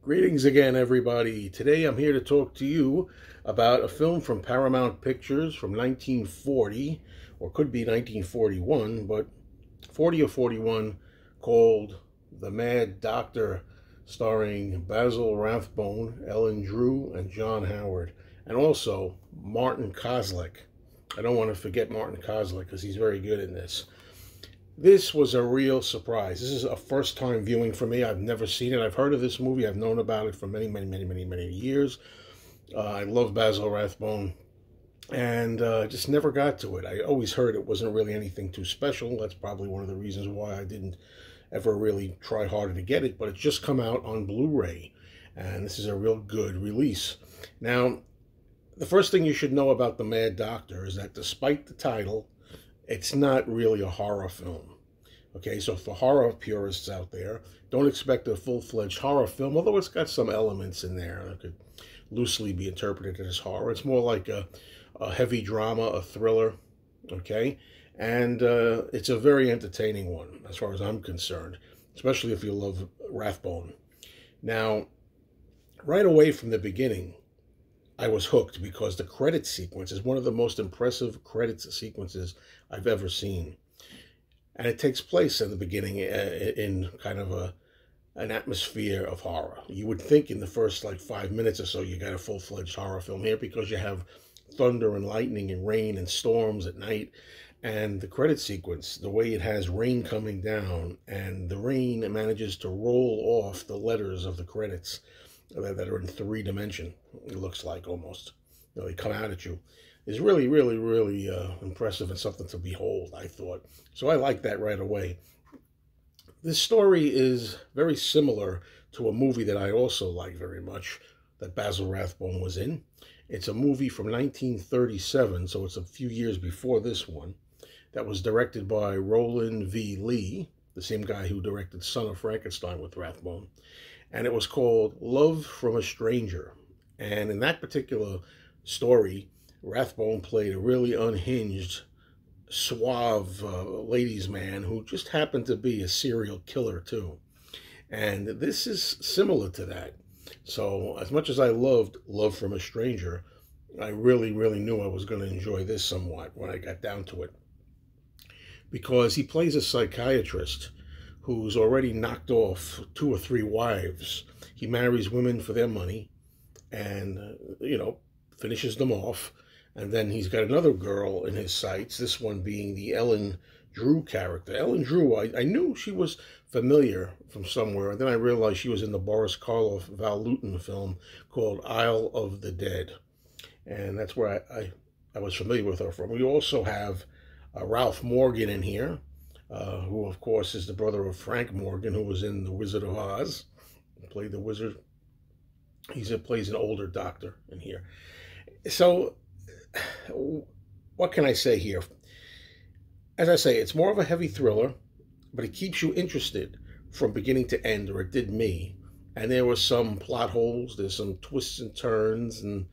Greetings again, everybody. Today I'm here to talk to you about a film from Paramount Pictures from 1940, or could be 1941, but 40 or 41, called The Mad Doctor, starring Basil Rathbone, Ellen Drew, and John Howard, and also Martin Kosleck. I don't want to forget Martin Kosleck because he's very good in this. This was a real surprise. This is a first-time viewing for me. I've never seen it. I've heard of this movie. I've known about it for many years. I love Basil Rathbone, and just never got to it. I always heard it wasn't really anything too special. That's probably one of the reasons why I didn't ever really try harder to get it, but it's just come out on Blu-ray, and this is a real good release. Now, the first thing you should know about The Mad Doctor is that despite the title, it's not really a horror film. Okay, so for horror purists out there, don't expect a full-fledged horror film, although it's got some elements in there that could loosely be interpreted as horror. It's more like a heavy drama, a thriller, okay? And it's a very entertaining one, as far as I'm concerned, especially if you love Rathbone. Now, right away from the beginning, I was hooked because the credit sequence is one of the most impressive credit sequences I've ever seen. And it takes place in the beginning in kind of an atmosphere of horror. You would think in the first like 5 minutes or so you got a full-fledged horror film here because you have thunder and lightning and rain and storms at night. And the credit sequence, the way it has rain coming down, and the rain manages to roll off the letters of the credits that are in 3D, it looks like almost. You know, they come out at you. Is really impressive and something to behold, I thought. So I like that right away. This story is very similar to a movie that I also like very much, that Basil Rathbone was in. It's a movie from 1937, so it's a few years before this one, that was directed by Roland V. Lee, the same guy who directed Son of Frankenstein with Rathbone. And it was called Love from a Stranger. And in that particular story, Rathbone played a really unhinged, suave ladies' man who just happened to be a serial killer too. And this is similar to that. So as much as I loved Love from a Stranger, I really knew I was going to enjoy this somewhat when I got down to it. Because he plays a psychiatrist who's already knocked off 2 or 3 wives. He marries women for their money and, finishes them off. And then he's got another girl in his sights, this one being the Ellen Drew character. Ellen Drew, I knew she was familiar from somewhere, and then I realized she was in the Boris Karloff, Val Lewton film called Isle of the Dead. And that's where I was familiar with her from. We also have Ralph Morgan in here, who, of course, is the brother of Frank Morgan, who was in The Wizard of Oz. He played the wizard. He plays an older doctor in here. So, what can I say here? As I say, it's more of a heavy thriller, but it keeps you interested from beginning to end, or it did me. And there were some plot holes. There's some twists and turns and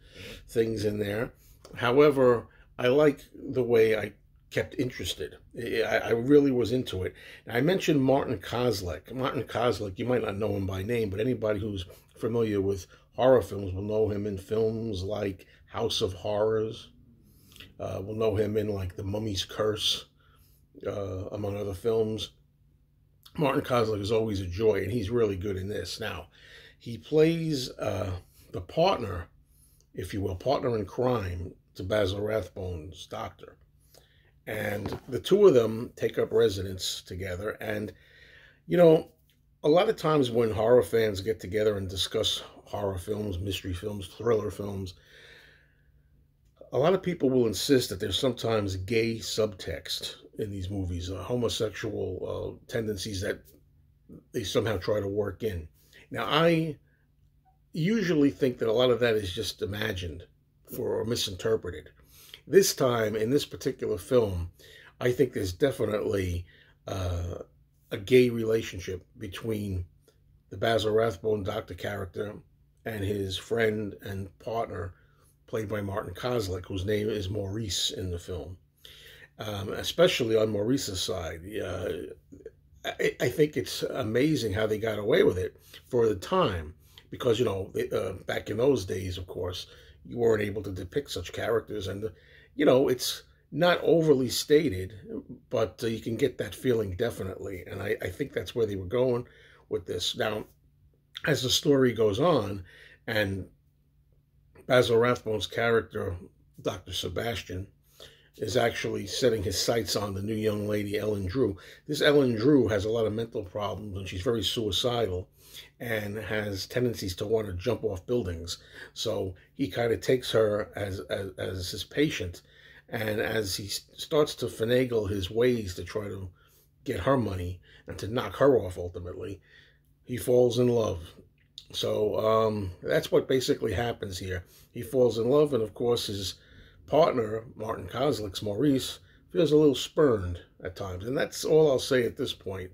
things in there. However, I like the way I kept interested. I really was into it. Now, I mentioned Martin Kosleck. Martin Kosleck, you might not know him by name, but anybody who's familiar with horror films will know him in films like House of Horrors. Will know him in like The Mummy's Curse, among other films. Martin Kosleck is always a joy, and he's really good in this. Now, he plays the partner, if you will, partner in crime to Basil Rathbone's doctor. And the two of them take up residence together. And, a lot of times when horror fans get together and discuss horror films, mystery films, thriller films, a lot of people will insist that there's sometimes gay subtext in these movies, homosexual tendencies that they somehow try to work in. Now, I usually think that a lot of that is just imagined or misinterpreted. This time, in this particular film, I think there's definitely a gay relationship between the Basil Rathbone doctor character and his friend and partner, played by Martin Kosleck, whose name is Maurice in the film. Especially on Maurice's side. I think it's amazing how they got away with it for the time, because, back in those days, of course, you weren't able to depict such characters. And, it's not overly stated, but you can get that feeling definitely. And I think that's where they were going with this. Now, as the story goes on, and Basil Rathbone's character, Dr. Sebastian, is actually setting his sights on the new young lady, Ellen Drew. This Ellen Drew has a lot of mental problems, and she's very suicidal and has tendencies to want to jump off buildings. So he kind of takes her as his patient, and as he starts to finagle his ways to try to get her money and to knock her off ultimately, he falls in love. So that's what basically happens here. He falls in love, and of course his partner, Martin Kosleck's Maurice, feels a little spurned at times. And that's all I'll say at this point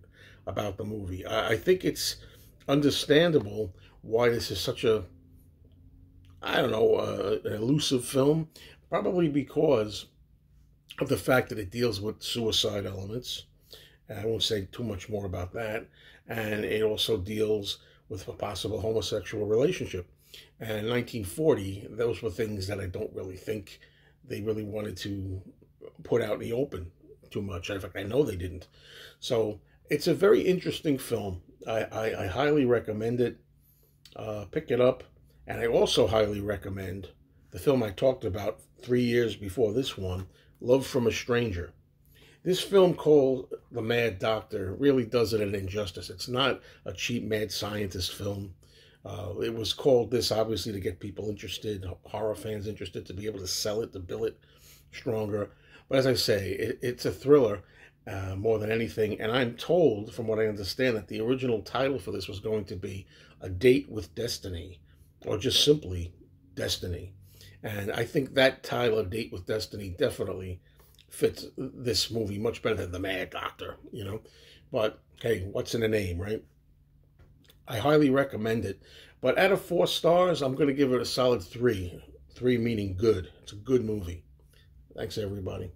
about the movie. I think it's understandable why this is such an elusive film, probably because of the fact that it deals with suicide elements. And I won't say too much more about that. And it also deals with a possible homosexual relationship. And in 1940, those were things that I don't really think they really wanted to put out in the open too much. In fact, I know they didn't. So it's a very interesting film. I highly recommend it. Pick it up. And I also highly recommend the film I talked about 3 years before this one, Love from a Stranger. This film called The Mad Doctor really does it an injustice. It's not a cheap mad scientist film. It was called this, obviously, to get people interested, horror fans interested, to be able to sell it, to bill it stronger. But as I say, it's a thriller more than anything. And I'm told, from what I understand, that the original title for this was going to be A Date with Destiny, or just simply Destiny. And I think that title, A Date with Destiny, definitely fits this movie much better than The Mad Doctor, But, hey, what's in the name, right? I highly recommend it. But out of 4 stars, I'm going to give it a solid 3. 3 meaning good. It's a good movie. Thanks, everybody.